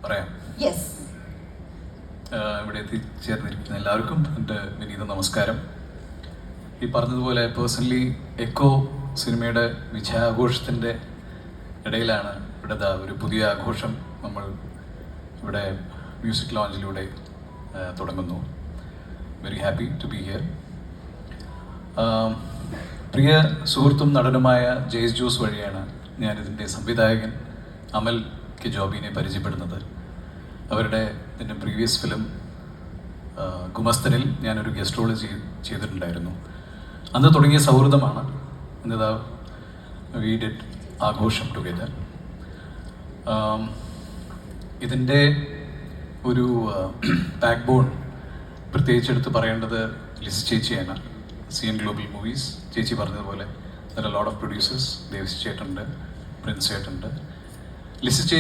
പറയാം. യെസ്. ഇവിടെ എത്തിച്ചേർന്നിരിക്കുന്ന എല്ലാവർക്കും എൻ്റെ വിനീത നമസ്കാരം. ഈ പറഞ്ഞതുപോലെ പേഴ്സണലി എക്കോ സിനിമയുടെ വിജയാഘോഷത്തിൻ്റെ ഇടയിലാണ് ഇവിടെ ഒരു പുതിയ ആഘോഷം നമ്മൾ ഇവിടെ മ്യൂസിക് ലോഞ്ചിലൂടെ തുടങ്ങുന്നു. Very happy to be here. പ്രിയ സുഹൃത്തും നടനുമായ ജെയ്സ് ജോസ് വഴിയാണ് ഞാനിതിൻ്റെ സംവിധായകൻ അമൽ കെ ജോബിനെ പരിചയപ്പെടുന്നത്. അവരുടെ ഇതിൻ്റെ പ്രീവിയസ് ഫിലിം ഗുമസ്തനിൽ ഞാനൊരു ഗസ്റ്റ് റോൾ ചെയ്തിട്ടുണ്ടായിരുന്നു. അന്ന് തുടങ്ങിയ സൗഹൃദമാണ് ഇന്നതാ വി ഡിഡ് ആഘോഷം ടുഗെദർ. ഇതിൻ്റെ ഒരു ബാക്ക് ബോൺ പ്രത്യേകിച്ച് എടുത്ത് പറയേണ്ടത് ലിസി ചേച്ചിയാണ്. CN ഗ്ലോബൽ മൂവീസ് ചേച്ചി പറഞ്ഞതുപോലെ ലോട്ട് ഓഫ് പ്രൊഡ്യൂസേഴ്സ്. ദേവസി ചേട്ടുണ്ട്, പ്രിൻസ് ചേട്ടുണ്ട്. ലിസി ചേച്ചി